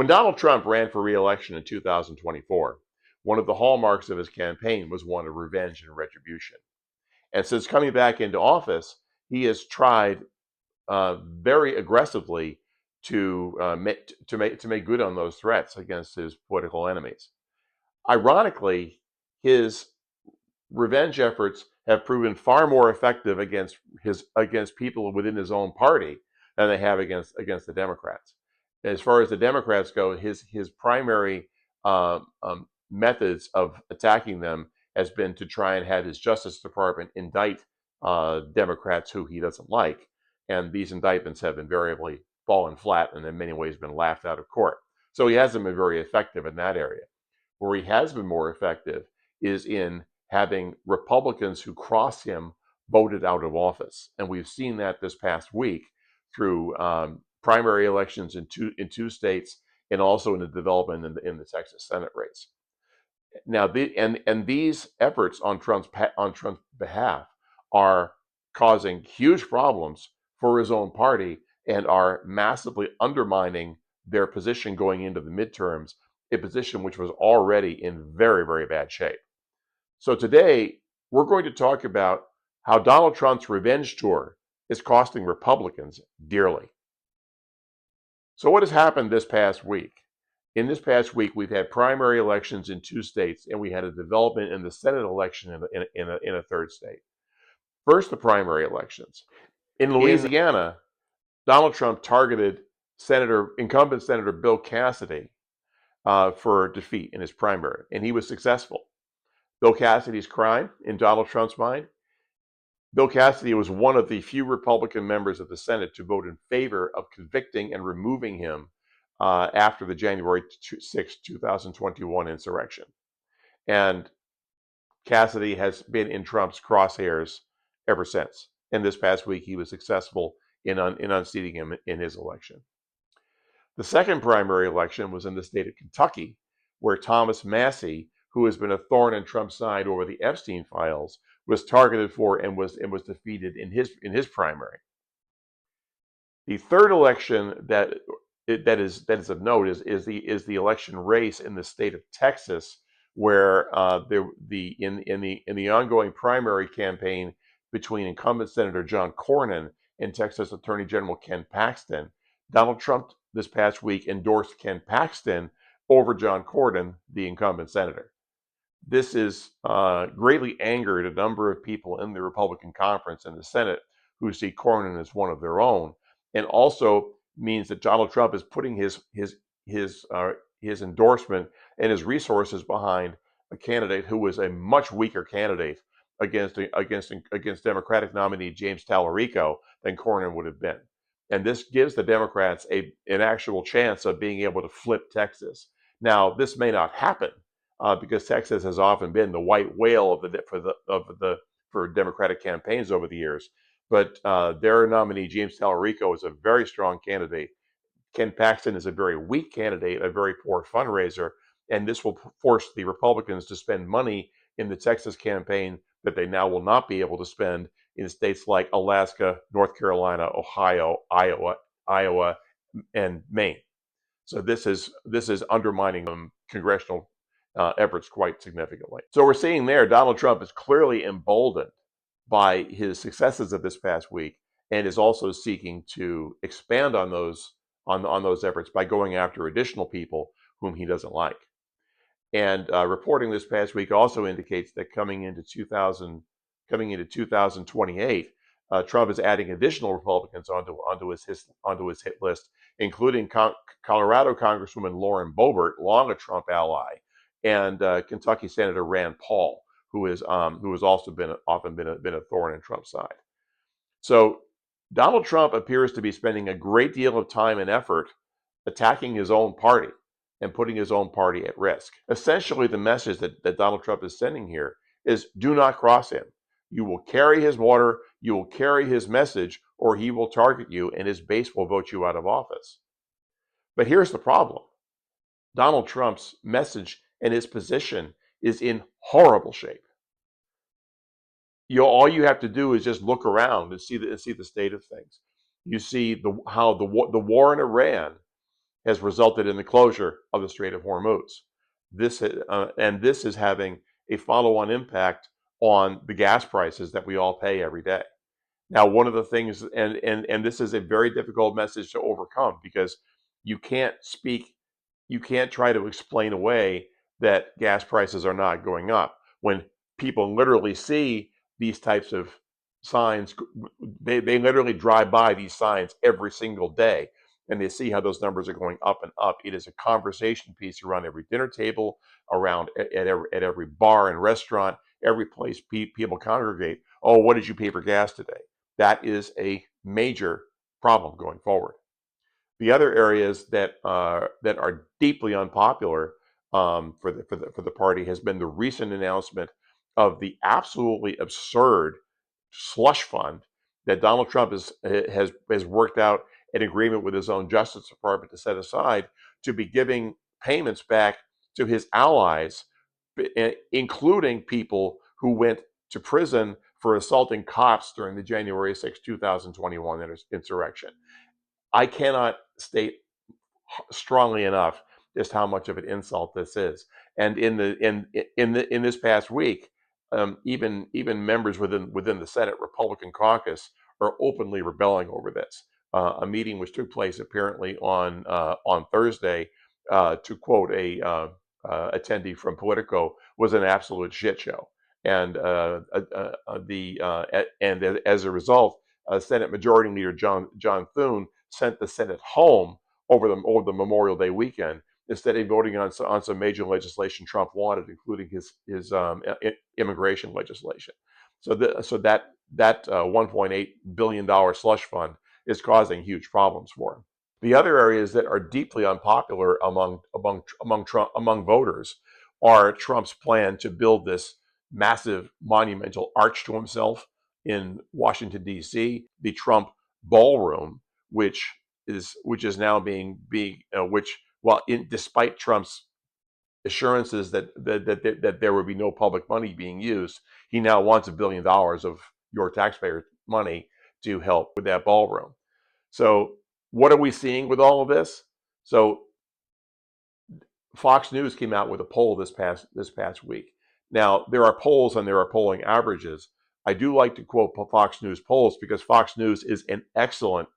Donald Trump ran for re-election in 2024, one of the hallmarks of his campaign was one of revenge and retribution. And since coming back into office, he has tried very aggressively to make good on those threats against his political enemies. Ironically, his revenge efforts have proven far more effective against people within his own party than they have against the Democrats. As far as the Democrats go, his primary methods of attacking them has been to try and have his Justice Department indict Democrats who he doesn't like, and these indictments have invariably fallen flat and in many ways been laughed out of court. So he hasn't been very effective in that area. Where he has been more effective is in having Republicans who cross him voted out of office, and we've seen that this past week through primary elections in two states, and also in the development in the Texas Senate race. Now, these efforts on Trump's behalf are causing huge problems for his own party and are massively undermining their position going into the midterms, a position which was already in very, very bad shape. So today, we're going to talk about how Donald Trump's revenge tour is costing Republicans dearly. So what has happened this past week? In this past week, we've had primary elections in two states, and we had a development in the Senate election in a third state. First, the primary elections. In Louisiana, Donald Trump targeted incumbent Senator Bill Cassidy for defeat in his primary, and he was successful. Bill Cassidy's crime, in Donald Trump's mind, Bill Cassidy was one of the few Republican members of the Senate to vote in favor of convicting and removing him after the January 6, 2021 insurrection. And Cassidy has been in Trump's crosshairs ever since. And this past week, he was successful in unseating him in his election. The second primary election was in the state of Kentucky, where Thomas Massie, who has been a thorn in Trump's side over the Epstein files, was targeted for and was defeated in his primary. The third election that is of note is the election race in the state of Texas, where in the ongoing primary campaign between incumbent Senator John Cornyn and Texas Attorney General Ken Paxton, Donald Trump this past week endorsed Ken Paxton over John Cornyn, the incumbent senator. This has greatly angered a number of people in the Republican conference and the Senate who see Cornyn as one of their own, and also means that Donald Trump is putting his endorsement and his resources behind a candidate who was a much weaker candidate against Democratic nominee James Tallarico than Cornyn would have been. And this gives the Democrats an actual chance of being able to flip Texas. Now, this may not happen because Texas has often been the white whale for Democratic campaigns over the years. But their nominee James Tallarico is a very strong candidate. Ken Paxton is a very weak candidate, a very poor fundraiser, and this will force the Republicans to spend money in the Texas campaign that they now will not be able to spend in states like Alaska, North Carolina, Ohio, Iowa, and Maine. So this is undermining congressional efforts quite significantly. So we're seeing there Donald Trump is clearly emboldened by his successes of this past week, and is also seeking to expand on those efforts by going after additional people whom he doesn't like. And reporting this past week also indicates that coming into 2028, Trump is adding additional Republicans onto his hit list, including Colorado Congresswoman Lauren Boebert, long a Trump ally, and Kentucky Senator Rand Paul, who has also often been a thorn in Trump's side. So Donald Trump appears to be spending a great deal of time and effort attacking his own party and putting his own party at risk. Essentially, the message that Donald Trump is sending here is do not cross him. You will carry his water, you will carry his message, or he will target you and his base will vote you out of office. But here's the problem. Donald Trump's message and his position is in horrible shape. All you have to do is just look around and see the state of things. You see how the war in Iran has resulted in the closure of the Strait of Hormuz. This is having a follow-on impact on the gas prices that we all pay every day. Now, one of the things, and this is a very difficult message to overcome, because you can't speak, you can't try to explain away that gas prices are not going up when people literally see these types of signs. They literally drive by these signs every single day, and they see how those numbers are going up and up. It is a conversation piece around every dinner table, around at every bar and restaurant, every place people congregate. Oh, what did you pay for gas today? That is a major problem going forward. The other areas that are deeply unpopular, for the party, has been the recent announcement of the absolutely absurd slush fund that Donald Trump has worked out an agreement with his own Justice Department to set aside to be giving payments back to his allies, including people who went to prison for assaulting cops during the January 6, 2021 insurrection. I cannot state strongly enough just how much of an insult this is. And in this past week, even members within the Senate Republican caucus are openly rebelling over this. A meeting which took place apparently on Thursday, to quote a attendee from Politico, was an absolute shit show. And as a result, Senate Majority Leader John Thune sent the Senate home over the Memorial Day weekend, instead of voting on some major legislation Trump wanted, including his immigration legislation. So that $1.8 billion slush fund is causing huge problems for him. The other areas that are deeply unpopular among voters are Trump's plan to build this massive monumental arch to himself in Washington D.C., the Trump Ballroom, which is now despite Trump's assurances that there would be no public money being used, he now wants $1 billion of your taxpayer money to help with that ballroom. So what are we seeing with all of this? So Fox News came out with a poll this past week. Now, there are polls and there are polling averages. I do like to quote Fox News polls because Fox News is an excellent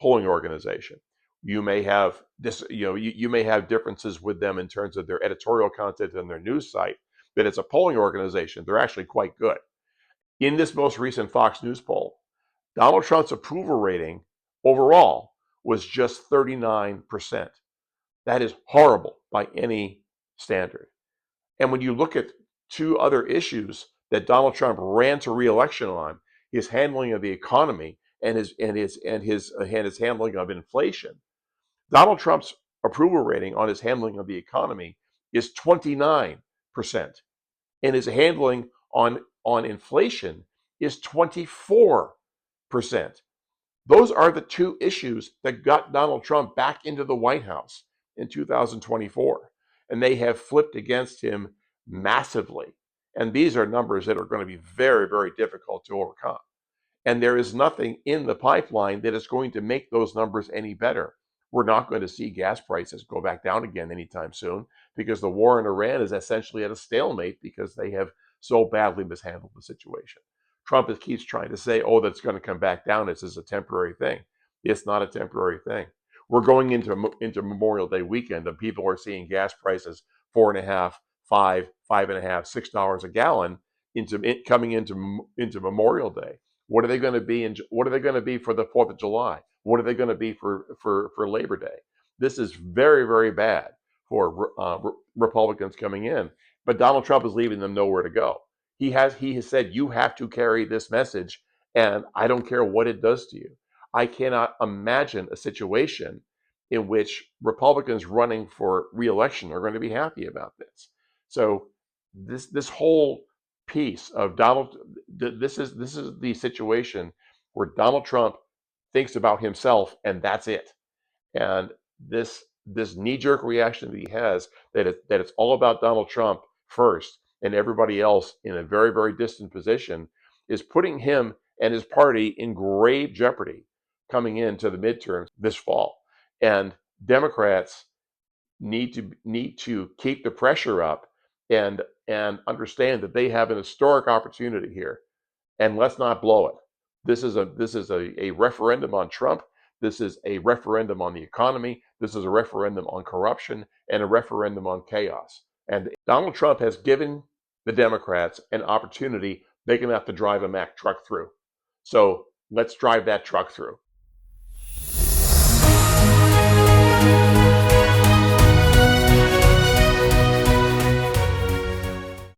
polling organization. You may have you may have differences with them in terms of their editorial content and their news site, but as a polling organization, they're actually quite good. In this most recent Fox News poll, Donald Trump's approval rating overall was just 39%. That is horrible by any standard. And when you look at two other issues that Donald Trump ran to re-election on, his handling of the economy and his handling of inflation, Donald Trump's approval rating on his handling of the economy is 29%, and his handling on inflation is 24%. Those are the two issues that got Donald Trump back into the White House in 2024, and they have flipped against him massively. And these are numbers that are going to be very, very difficult to overcome. And there is nothing in the pipeline that is going to make those numbers any better. We're not going to see gas prices go back down again anytime soon, because the war in Iran is essentially at a stalemate because they have so badly mishandled the situation. Trump keeps trying to say, oh, that's going to come back down. This is a temporary thing. It's not a temporary thing. We're going into Memorial Day weekend, and people are seeing gas prices $4.50, $5.50, $6 a gallon coming into Memorial Day. What are they going to be? What are they going to be for the 4th of July? What are they going to be for Labor Day? This is very, very bad for Republicans coming in. But Donald Trump is leaving them nowhere to go. He has said, you have to carry this message, and I don't care what it does to you. I cannot imagine a situation in which Republicans running for re-election are going to be happy about this. So this whole piece of this is the situation where Donald Trump thinks about himself and that's it. And this knee-jerk reaction that he has, that it's all about Donald Trump first and everybody else in a very, very distant position, is putting him and his party in grave jeopardy coming into the midterms this fall. And Democrats need to keep the pressure up and understand that they have an historic opportunity here, and let's not blow it. This is a referendum on Trump. This is a referendum on the economy. This is a referendum on corruption and a referendum on chaos. And Donald Trump has given the Democrats an opportunity big enough to drive a Mack truck through. So let's drive that truck through.